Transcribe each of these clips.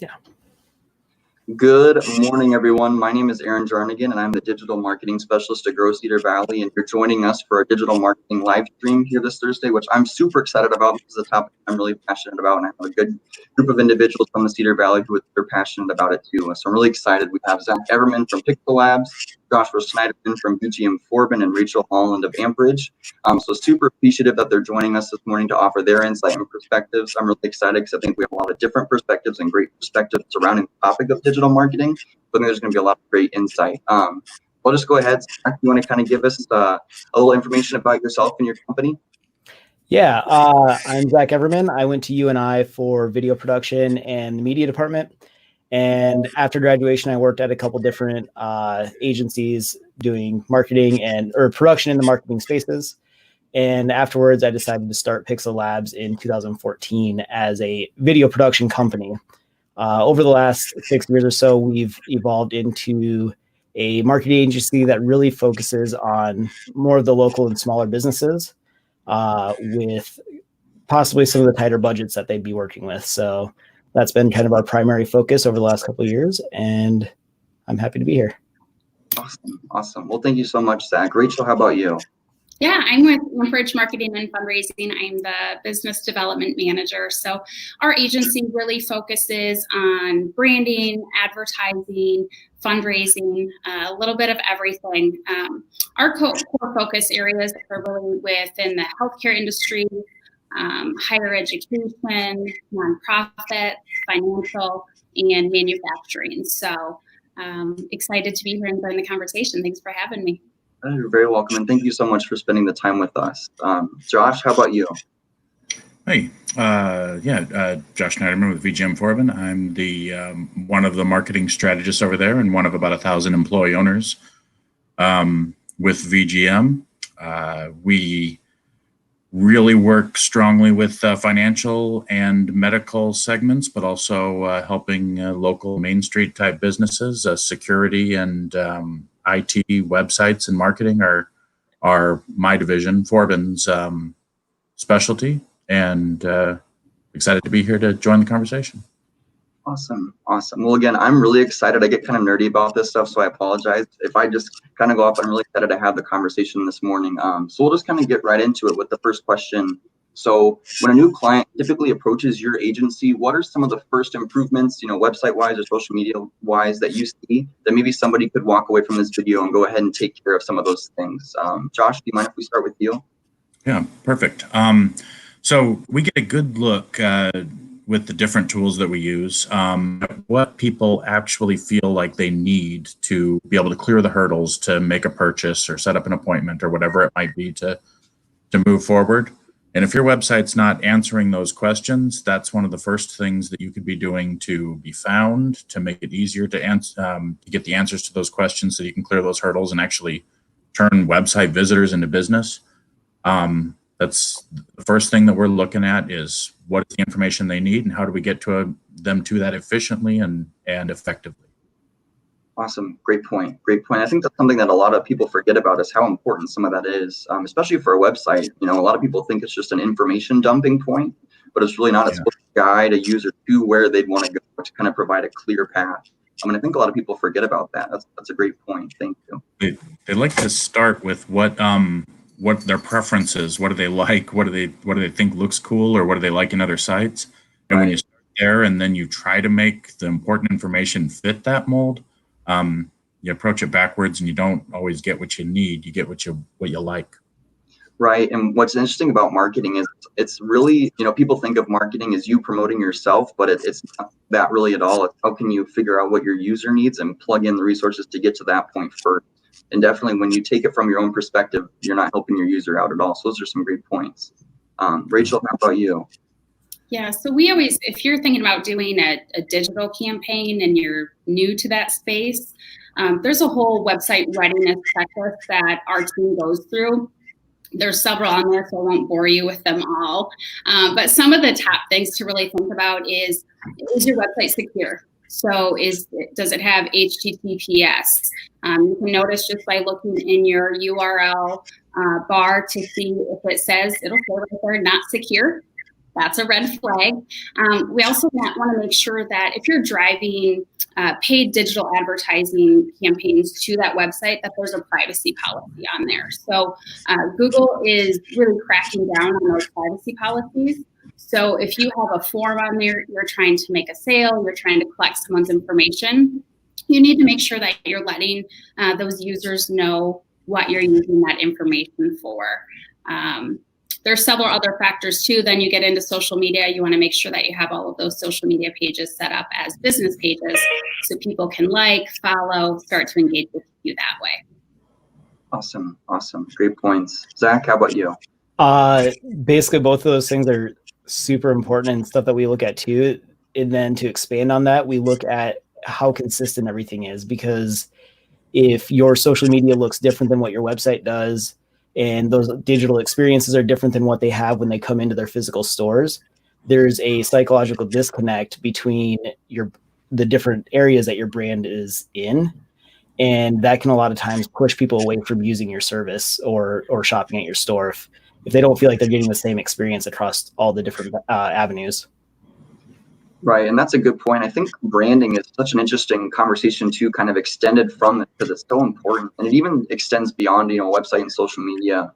Yeah. Good morning, everyone. My name is Aaron Jarnigan, and I'm the Digital Marketing Specialist at Grow Cedar Valley, and you're joining us for a digital marketing live stream here this Thursday, which I'm super excited about. This is a topic I'm really passionate about, and I have a good group of individuals from the Cedar Valley who are passionate about it too. So I'm really excited. We have Zach Everman from Pixel Labs, Joshua Schneiderman from VGM Forbin, and Rachel Holland of AMPERAGE. So super appreciative that they're joining us this morning to offer their insight and perspectives. I'm really excited because I think we have a lot of different perspectives and great perspectives surrounding the topic of digital marketing. So I think there's going to be a lot of great insight. I'll just go ahead. Zach, you want to kind of give us a little information about yourself and your company? Yeah, I'm Zach Everman. I went to UNI for video production and the media department. And after graduation, I worked at a couple different agencies doing marketing or production in the marketing spaces. And afterwards, I decided to start Pixel Labs in 2014 as a video production company. Over the last 6 years or so, we've evolved into a marketing agency that really focuses on more of the local and smaller businesses with possibly some of the tighter budgets that they'd be working with. So that's been kind of our primary focus over the last couple of years, and I'm happy to be here. Awesome. Well, thank you so much, Zach. Rachel, how about you? Yeah, I'm with AMPERAGE Marketing and Fundraising. I'm the business development manager. So our agency really focuses on branding, advertising, fundraising, a little bit of everything. Our core focus areas are really within the healthcare industry, higher education, nonprofit, financial, and manufacturing. So excited to be here and join the conversation. Thanks for having me. You're very welcome, and thank you so much for spending the time with us. Josh, how about you? Hey, Josh Schneiderman with VGM Forbin. I'm the one of the marketing strategists over there and one of about 1,000 employee owners with VGM. We really work strongly with financial and medical segments, but also helping local Main Street type businesses, security and IT websites and marketing are my division, Forbin's specialty, and excited to be here to join the conversation. Awesome. Well, again, I'm really excited. I get kind of nerdy about this stuff, so I apologize if I just kind of go off. I'm really excited to have the conversation this morning. So we'll just kind of get right into it with the first question. So when a new client typically approaches your agency, what are some of the first improvements, website-wise or social media-wise that you see that maybe somebody could walk away from this video and go ahead and take care of some of those things? Josh, do you mind if we start with you? Yeah, perfect. So we get a good look with the different tools that we use, what people actually feel like they need to be able to clear the hurdles to make a purchase or set up an appointment or whatever it might be to move forward. And if your website's not answering those questions, that's one of the first things that you could be doing to be found, to make it easier to get the answers to those questions so you can clear those hurdles and actually turn website visitors into business. That's the first thing that we're looking at is what is the information they need and how do we get to them to that efficiently and effectively. Awesome. Great point. I think that's something that a lot of people forget about is how important some of that is, especially for a website. A lot of people think it's just an information dumping point, but it's really not. It's supposed to guide a user to where they'd want to go to kind of provide a clear path. I think a lot of people forget about that. That's a great point. Thank you. They like to start with what their preference is. What do they like? What do they think looks cool, or what do they like in other sites? And when you start there and then you try to make the important information fit that mold, you approach it backwards and you don't always get what you need. You get what you like. Right. And what's interesting about marketing is it's really, people think of marketing as you promoting yourself, but it's not that really at all. It's how can you figure out what your user needs and plug in the resources to get to that point first. And definitely when you take it from your own perspective, you're not helping your user out at all. So those are some great points. Rachel, how about you? Yeah, so we always, if you're thinking about doing a digital campaign and you're new to that space, there's a whole website readiness checklist that our team goes through. There's several on there, so I won't bore you with them all. But some of the top things to really think about is your website secure? So does it have HTTPS? You can notice just by looking in your URL bar to see if it says, it'll say right there, not secure. that's a red flag. We also want to make sure that if you're driving paid digital advertising campaigns to that website, that there's a privacy policy on there. So Google is really cracking down on those privacy policies. So if you have a form on there, you're trying to make a sale, you're trying to collect someone's information, you need to make sure that you're letting those users know what you're using that information for. There's several other factors too. Then you get into social media. You want to make sure that you have all of those social media pages set up as business pages so people can like, follow, start to engage with you that way. Awesome. Great points. Zach, how about you? Basically, both of those things are super important and stuff that we look at too. And then to expand on that, we look at how consistent everything is, because if your social media looks different than what your website does, and those digital experiences are different than what they have when they come into their physical stores, there's a psychological disconnect between the different areas that your brand is in. And that can a lot of times push people away from using your service or shopping at your store if they don't feel like they're getting the same experience across all the different avenues. Right, and that's a good point. I think branding is such an interesting conversation too, kind of extended from it, because it's so important, and it even extends beyond, website and social media.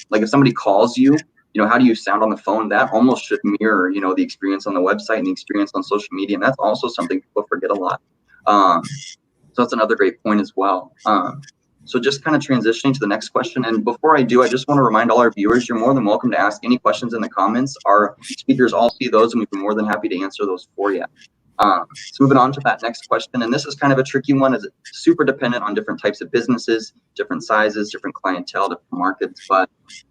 Like if somebody calls you, how do you sound on the phone? That almost should mirror, the experience on the website and the experience on social media, and that's also something people forget a lot. So that's another great point as well. So just kind of transitioning to the next question. And before I do, I just want to remind all our viewers, you're more than welcome to ask any questions in the comments. Our speakers all see those, and we'd be more than happy to answer those for you. So moving on to that next question, and this is kind of a tricky one, as it's super dependent on different types of businesses, different sizes, different clientele, different markets. But,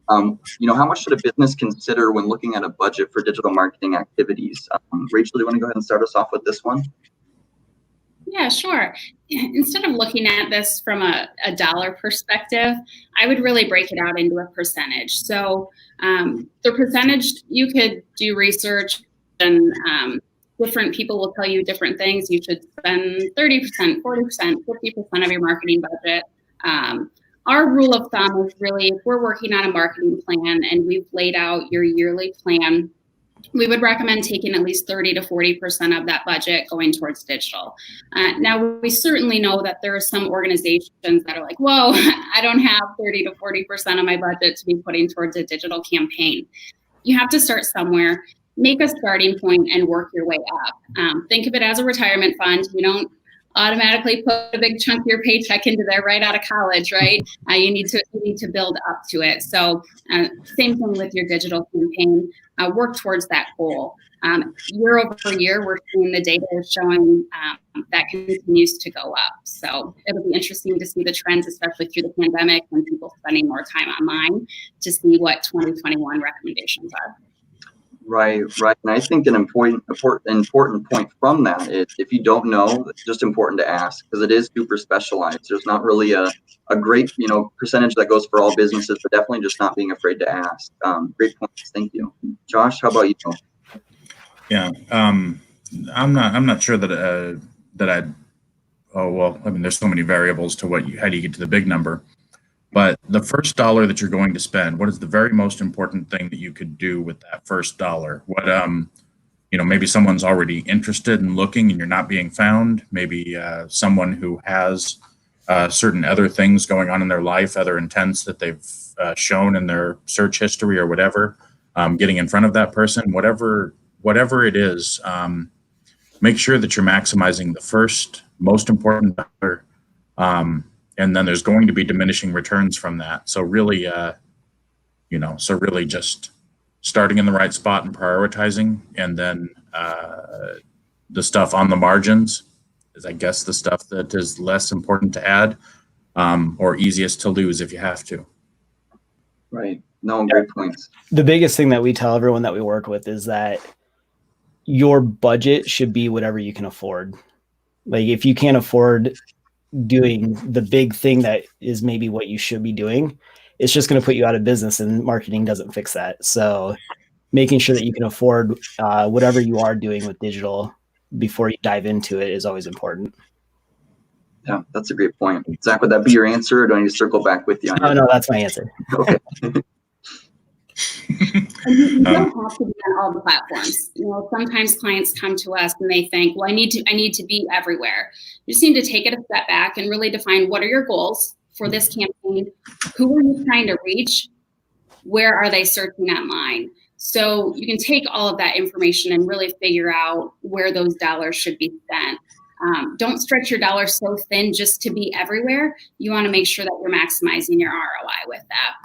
how much should a business consider when looking at a budget for digital marketing activities? Rachel, do you want to go ahead and start us off with this one? Yeah, sure. Instead of looking at this from a dollar perspective, I would really break it out into a percentage. So the percentage, you could do research, and different people will tell you different things. You should spend 30%, 40%, 50% of your marketing budget. Our rule of thumb is really, if we're working on a marketing plan and we've laid out your yearly plan, we would recommend taking at least 30 to 40% of that budget going towards digital. Now, we certainly know that there are some organizations that are like, whoa, I don't have 30 to 40% of my budget to be putting towards a digital campaign. You have to start somewhere, make a starting point, and work your way up. Think of it as a retirement fund. You don't automatically put a big chunk of your paycheck into there right out of college, right? You need to build up to it. So same thing with your digital campaign. Work towards that goal. Year over year, we're seeing the data is showing that continues to go up. So it'll be interesting to see the trends, especially through the pandemic, when people spending more time online, to see what 2021 recommendations are. Right. And I think an important point from that is, if you don't know, it's just important to ask, because it is super specialized. There's not really a great, percentage that goes for all businesses, but definitely just not being afraid to ask. Great points. Thank you. Josh, how about you? Yeah. I'm not sure that there's so many variables to how do you get to the big number. But the first dollar that you're going to spend, what is the very most important thing that you could do with that first dollar? What, maybe someone's already interested in looking and you're not being found. Maybe someone who has certain other things going on in their life, other intents that they've shown in their search history or whatever, getting in front of that person, whatever it is, make sure that you're maximizing the first most important dollar. And then there's going to be diminishing returns from that. So really, just starting in the right spot and prioritizing, and then the stuff on the margins is, I guess, the stuff that is less important to add, or easiest to lose if you have to. Right. No, great points. The biggest thing that we tell everyone that we work with is that your budget should be whatever you can afford. Like, if you can't afford doing the big thing that is maybe what you should be doing, it's just going to put you out of business, and marketing doesn't fix that. So making sure that you can afford whatever you are doing with digital before you dive into it is always important. Yeah, that's a great point. Zach, would that be your answer, or do I need to circle back with you on No, that's my answer. Okay. You don't have to be on all the platforms. Sometimes clients come to us and they think, well, I need to be everywhere. You just need to take it a step back and really define what are your goals for this campaign? Who are you trying to reach? Where are they searching online? So you can take all of that information and really figure out where those dollars should be spent. Don't stretch your dollars so thin just to be everywhere. You want to make sure that you're maximizing your ROI with that.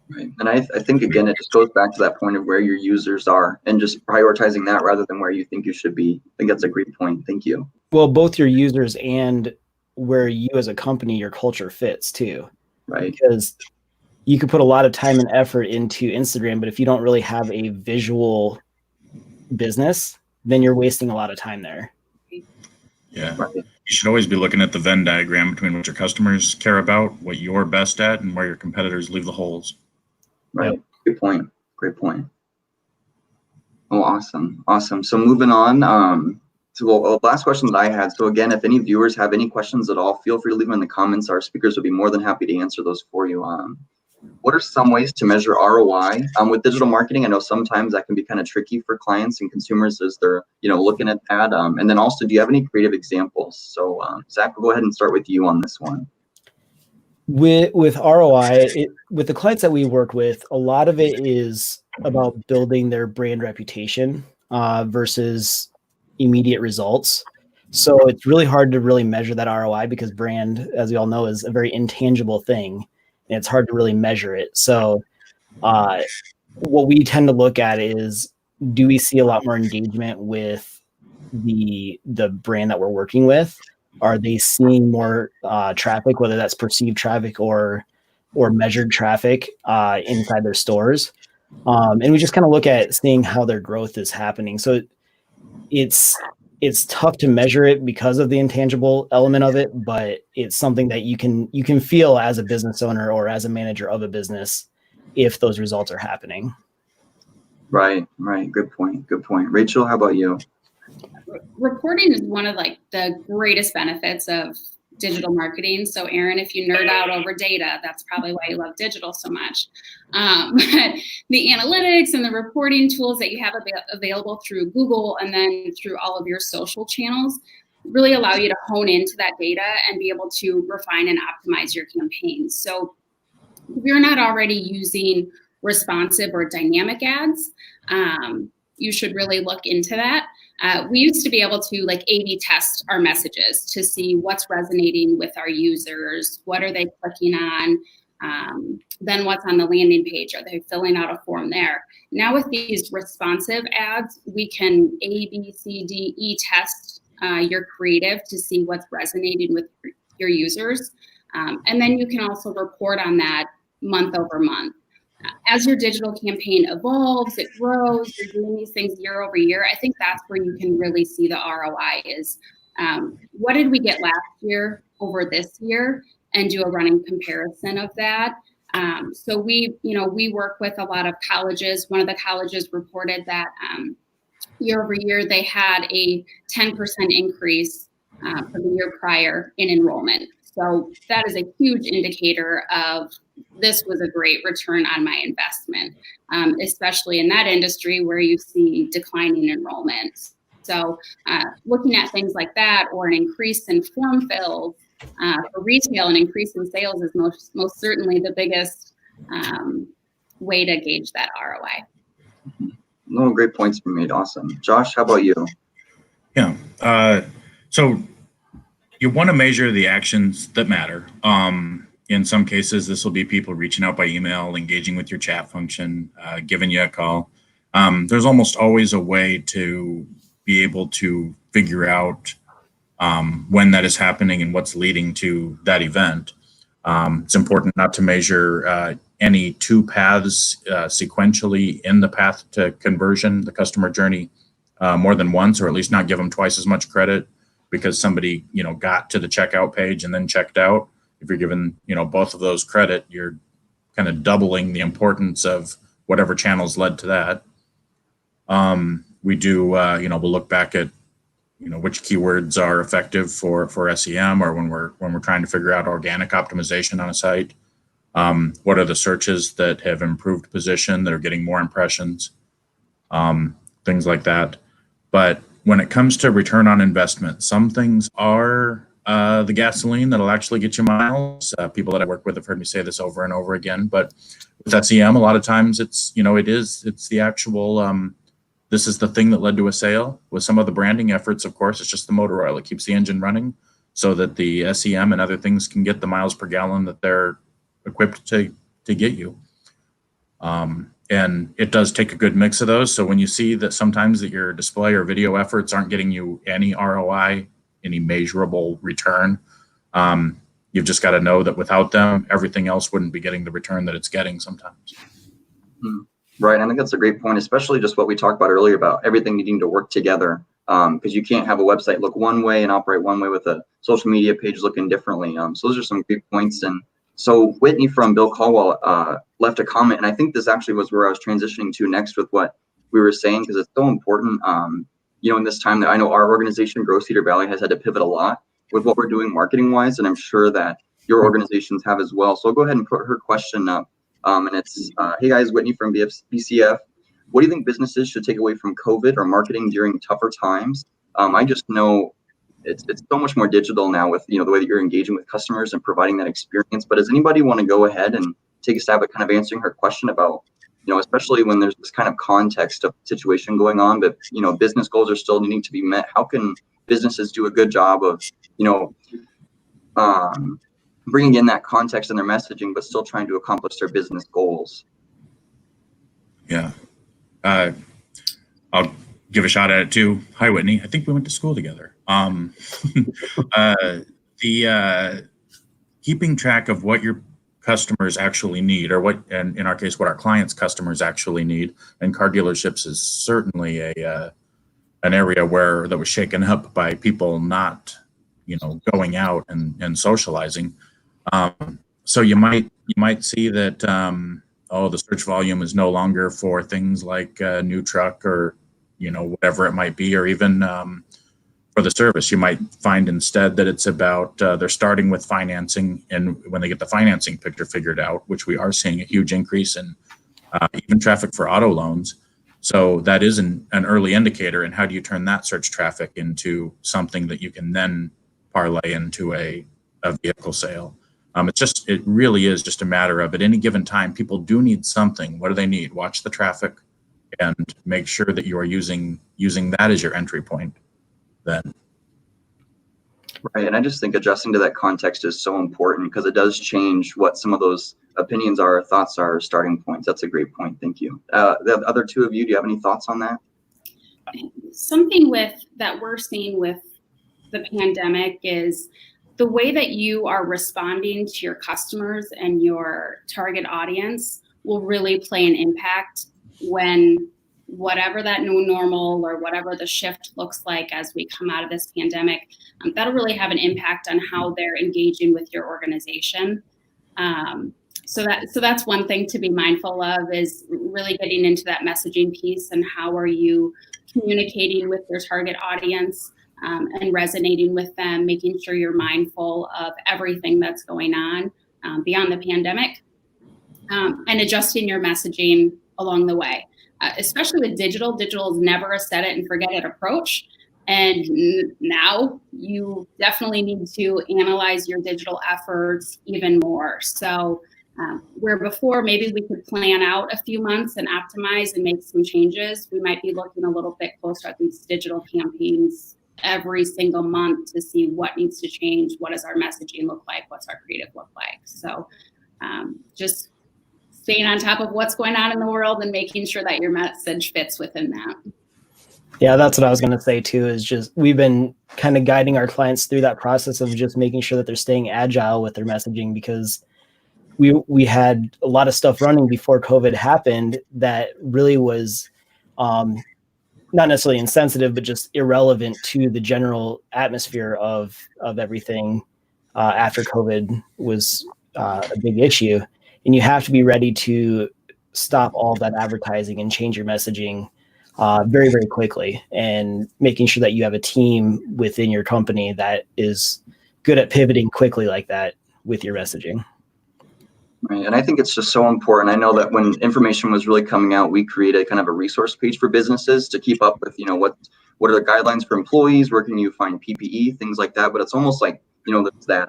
Right. And I think, again, it just goes back to that point of where your users are and just prioritizing that rather than where you think you should be. I think that's a great point. Thank you. Well, both your users and where you as a company, your culture fits too. Right. Because you could put a lot of time and effort into Instagram, but if you don't really have a visual business, then you're wasting a lot of time there. Yeah. Right. You should always be looking at the Venn diagram between what your customers care about, what you're best at, and where your competitors leave the holes. Right. Yep. Good point. Great point. Oh, awesome. Awesome. So moving on. So last question that I had. So again, if any viewers have any questions at all, feel free to leave them in the comments. Our speakers will be more than happy to answer those for you. What are some ways to measure ROI with digital marketing? I know sometimes that can be kind of tricky for clients and consumers as they're looking at that. And then also, do you have any creative examples? So Zach, we'll go ahead and start with you on this one. With ROI, with the clients that we work with, a lot of it is about building their brand reputation versus immediate results. So it's really hard to really measure that ROI because brand, as we all know, is a very intangible thing. And it's hard to really measure it. So what we tend to look at is, do we see a lot more engagement with the brand that we're working with? Are they seeing more traffic, whether that's perceived traffic or measured traffic inside their stores? And we just kind of look at seeing how their growth is happening. So it's tough to measure it because of the intangible element of it, but it's something that you can feel as a business owner or as a manager of a business if those results are happening. Right. Good point. Rachel, how about you? Reporting is one of the greatest benefits of digital marketing. So Aaron, if you nerd out over data, that's probably why you love digital so much. But the analytics and the reporting tools that you have available through Google and then through all of your social channels really allow you to hone into that data and be able to refine and optimize your campaigns. So if you're not already using responsive or dynamic ads, you should really look into that. We used to be able to A/B test our messages to see what's resonating with our users, what are they clicking on, then what's on the landing page, are they filling out a form there? Now with these responsive ads, we can A, B, C, D, E test your creative to see what's resonating with your users. And then you can also report on that month over month. As your digital campaign evolves, it grows, you're doing these things year over year, I think that's where you can really see the ROI is what did we get last year over this year, and do a running comparison of that. So we work with a lot of colleges. One of the colleges reported that year over year they had a 10% increase from the year prior in enrollment. So that is a huge indicator of this was a great return on my investment, especially in that industry where you see declining enrollments. So looking at things like that, or an increase in form fills for retail, an increase in sales is most certainly the biggest way to gauge that ROI. No, great points were made. Awesome. Josh, how about you? Yeah. So you want to measure the actions that matter. In some cases, this will be people reaching out by email, engaging with your chat function, giving you a call. There's almost always a way to be able to figure out when that is happening and what's leading to that event. It's important not to measure any two paths sequentially in the path to conversion, the customer journey, more than once, or at least not give them twice as much credit because somebody got to the checkout page and then checked out. If you're giving both of those credit, you're kind of doubling the importance of whatever channels led to that. We do we'll look back at which keywords are effective for SEM, or when we're trying to figure out organic optimization on a site. What are the searches that have improved position, that are getting more impressions, things like that. But when it comes to return on investment, some things are the gasoline that'll actually get you miles. People that I work with have heard me say this over and over again. But with SEM, a lot of times it's the actual, this is the thing that led to a sale. With some of the branding efforts, of course, it's just the motor oil. It keeps the engine running so that the SEM and other things can get the miles per gallon that they're equipped to get you. And it does take a good mix of those. So when you see that sometimes that your display or video efforts aren't getting you any ROI, any measurable return, you've just got to know that without them, everything else wouldn't be getting the return that it's getting sometimes. Right. I think that's a great point, especially just what we talked about earlier about everything needing to work together. Because you can't have a website look one way and operate one way with a social media page looking differently. So those are some great points. And so Whitney from Bill Caldwell left a comment, and I think this actually was where I was transitioning to next with what we were saying, because it's so important. In this time that I know our organization, Grow Cedar Valley, has had to pivot a lot with what we're doing marketing wise, and I'm sure that your organizations have as well. So I'll go ahead and put her question up. And it's, hey guys, Whitney from BCF. What do you think businesses should take away from COVID or marketing during tougher times? I just know it's so much more digital now with the way that you're engaging with customers and providing that experience. But does anybody want to go ahead and take a stab at kind of answering her question about, especially when there's this kind of context of situation going on, but business goals are still needing to be met. How can businesses do a good job of bringing in that context in their messaging, but still trying to accomplish their business goals? Yeah. I'll give a shot at it too. Hi, Whitney. I think we went to school together. Keeping track of what your customers actually need, or what, and in our case, what our clients' customers actually need, and car dealerships is certainly an area that was shaken up by people not, going out and socializing. So you might see that the search volume is no longer for things like a new truck or whatever it might be, or even for the service. You might find instead that it's about they're starting with financing, and when they get the financing picture figured out, which we are seeing a huge increase in even traffic for auto loans. So that is an early indicator. And how do you turn that search traffic into something that you can then parlay into a vehicle sale? It really is just a matter of, at any given time, people do need something. What do they need? Watch the traffic and make sure that you are using that as your entry point then. Right. And I just think adjusting to that context is so important, because it does change what some of those opinions are, thoughts are, starting points. That's a great point. Thank you. The other two of you, do you have any thoughts on that? Something that we're seeing with the pandemic is the way that you are responding to your customers and your target audience will really play an impact when whatever that new normal or whatever the shift looks like as we come out of this pandemic, that'll really have an impact on how they're engaging with your organization. So that's one thing to be mindful of, is really getting into that messaging piece, and how are you communicating with your target audience and resonating with them, making sure you're mindful of everything that's going on beyond the pandemic, and adjusting your messaging along the way. Especially with digital. Digital is never a set it and forget it approach. And now you definitely need to analyze your digital efforts even more. So where before maybe we could plan out a few months and optimize and make some changes, we might be looking a little bit closer at these digital campaigns every single month to see what needs to change. What does our messaging look like? What's our creative look like? So just staying on top of what's going on in the world and making sure that your message fits within that. Yeah, that's what I was going to say too, is just we've been kind of guiding our clients through that process of just making sure that they're staying agile with their messaging, because we had a lot of stuff running before COVID happened that really was not necessarily insensitive, but just irrelevant to the general atmosphere of everything after COVID was a big issue. And you have to be ready to stop all that advertising and change your messaging very, very quickly, and making sure that you have a team within your company that is good at pivoting quickly like that with your messaging. Right. And I think it's just so important. I know that when information was really coming out, we created kind of a resource page for businesses to keep up with, what are the guidelines for employees, where can you find PPE, things like that. But it's almost like, there's that,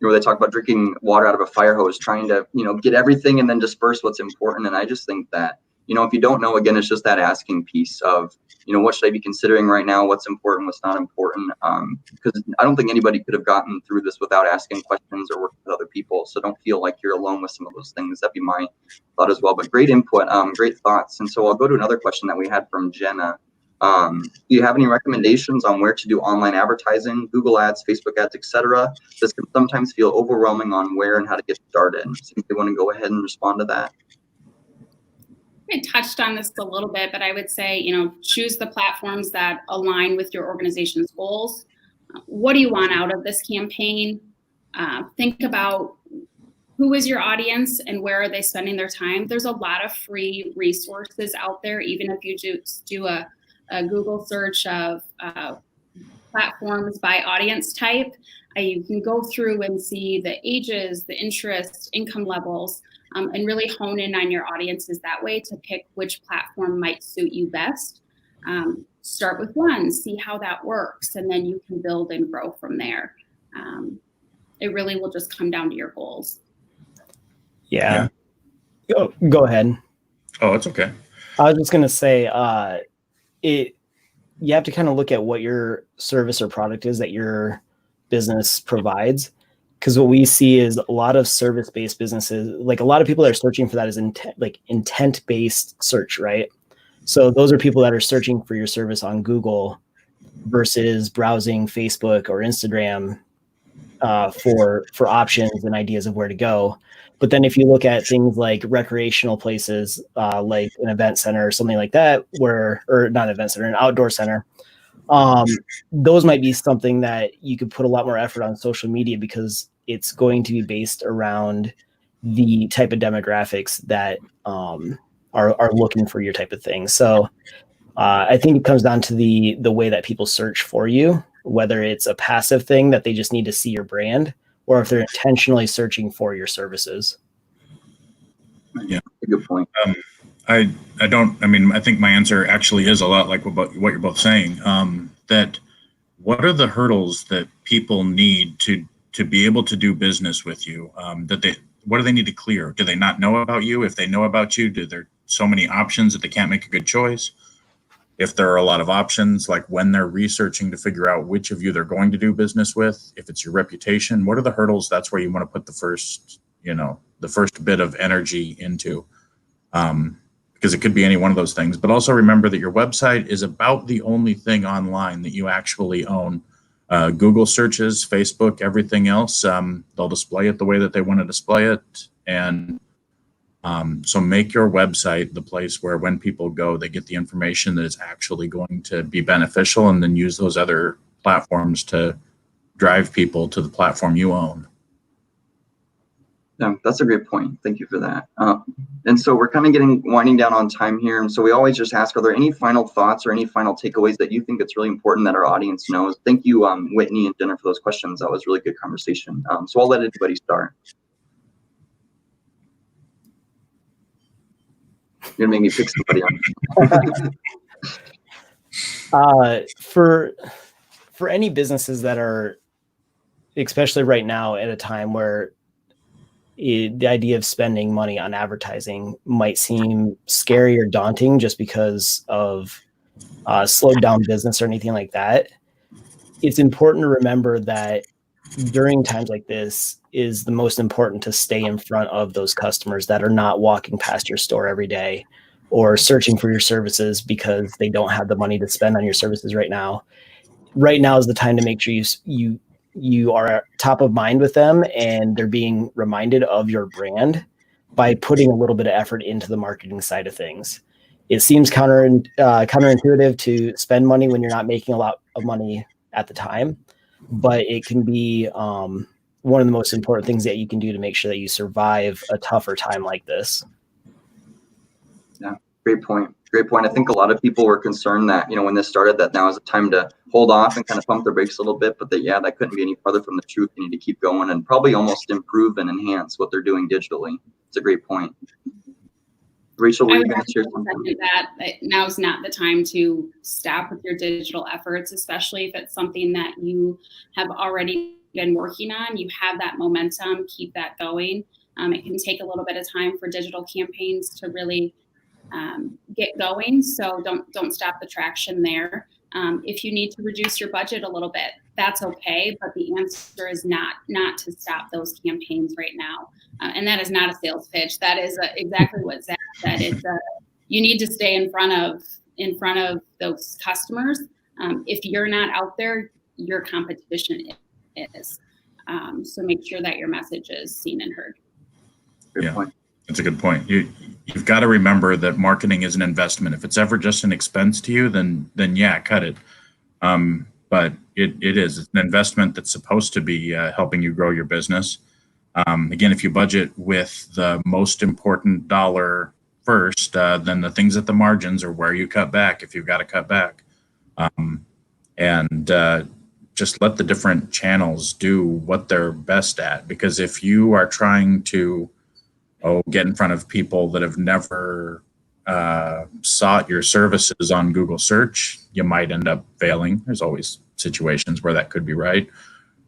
they talk about drinking water out of a fire hose, trying to, get everything and then disperse what's important. And I just think that, if you don't know, again, it's just that asking piece of, what should I be considering right now? What's important? What's not important? Because I don't think anybody could have gotten through this without asking questions or working with other people. So don't feel like you're alone with some of those things. That'd be my thought as well. But great input, great thoughts. And so I'll go to another question that we had from Jenna. Do you have any recommendations on where to do online advertising, Google ads, Facebook ads, etc.? This can sometimes feel overwhelming on where and how to get started. So if you want to go ahead and respond to that. I touched on this a little bit, but I would say, choose the platforms that align with your organization's goals. What do you want out of this campaign? Think about who is your audience and where are they spending their time. There's a lot of free resources out there, even if you just do a Google search of platforms by audience type. You can go through and see the ages, the interests, income levels, and really hone in on your audiences that way to pick which platform might suit you best. Start with one, see how that works, and then you can build and grow from there. It really will just come down to your goals. Yeah. Go ahead. Oh, it's okay. I was just going to say, you have to kind of look at what your service or product is that your business provides. Because what we see is a lot of service-based businesses, like a lot of people that are searching for that is intent-based search, right? So those are people that are searching for your service on Google versus browsing Facebook or Instagram for options and ideas of where to go. But then if you look at things like recreational places, like an event center or something like that, or not an event center, an outdoor center, those might be something that you could put a lot more effort on social media because it's going to be based around the type of demographics that are looking for your type of thing. So I think it comes down to the way that people search for you, whether it's a passive thing that they just need to see your brand, or if they're intentionally searching for your services. Yeah, good point. I think my answer actually is a lot like what you're both saying. That what are the hurdles that people need to be able to do business with you? What do they need to clear? Do they not know about you? If they know about you, do there so many options that they can't make a good choice? If there are a lot of options, like when they're researching to figure out which of you they're going to do business with, if it's your reputation, what are the hurdles? That's where you want to put the first bit of energy into, because it could be any one of those things. But also remember that your website is about the only thing online that you actually own. Google searches, Facebook, everything else, they'll display it the way that they want to display it. And so make your website the place where when people go, they get the information that is actually going to be beneficial, and then use those other platforms to drive people to the platform you own. Yeah, that's a great point. Thank you for that. And so we're kind of winding down on time here. And so we always just ask, are there any final thoughts or any final takeaways that you think it's really important that our audience knows? Thank you, Whitney and Jenna, for those questions. That was a really good conversation. So I'll let anybody start. You're gonna make me pick somebody on. For any businesses that are, especially right now at a time where the idea of spending money on advertising might seem scary or daunting just because of slowed down business or anything like that, it's important to remember that during times like this is the most important to stay in front of those customers that are not walking past your store every day or searching for your services because they don't have the money to spend on your services right now. Right now is the time to make sure you are top of mind with them and they're being reminded of your brand by putting a little bit of effort into the marketing side of things. It seems counterintuitive to spend money when you're not making a lot of money at the time, but it can be one of the most important things that you can do to make sure that you survive a tougher time like this. Yeah, great point. Great point. I think a lot of people were concerned that, when this started, that now is the time to hold off and kind of pump their brakes a little bit, but that couldn't be any farther from the truth. They need to keep going and probably almost improve and enhance what they're doing digitally. It's a great point. Rachel, were you going to share something? That now's not the time to stop with your digital efforts, especially if it's something that you have already been working on. You have that momentum, keep that going. It can take a little bit of time for digital campaigns to really get going, so don't stop the traction there. If you need to reduce your budget a little bit, that's okay, but the answer is not to stop those campaigns right now. And that is not a sales pitch. That is exactly what Zach said. It's you need to stay in front of those customers. If you're not out there, your competition is. So make sure that your message is seen and heard. Good point. That's a good point. You've got to remember that marketing is an investment. If it's ever just an expense to you, then yeah, cut it. But it is. It's an investment that's supposed to be helping you grow your business. Again, if you budget with the most important dollar first, then the things at the margins are where you cut back if you've got to cut back. Just let the different channels do what they're best at. Because if you are trying to get in front of people that have never sought your services on Google search, you might end up failing. There's always situations where that could be right.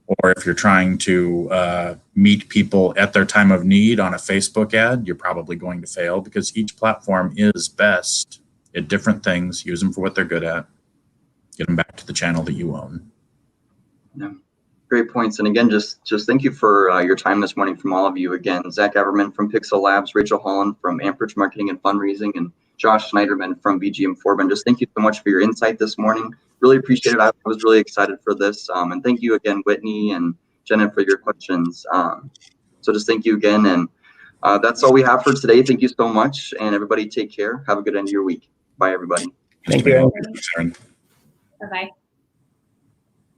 Or if you're trying to meet people at their time of need on a Facebook ad, you're probably going to fail, because each platform is best at different things. Use them for what they're good at. Get them back to the channel that you own. Yeah. Great points. And again, just thank you for your time this morning from all of you. Again, Zach Everman from Pixel Labs, Rachel Holland from AMPERAGE Marketing and Fundraising, and Josh Schneiderman from VGM Forbin. Just thank you so much for your insight this morning. Really appreciate it. I was really excited for this. And thank you again, Whitney and Jenna, for your questions. So just thank you again. And that's all we have for today. Thank you so much. And everybody take care. Have a good end of your week. Bye, everybody. Thank you. Bye-bye.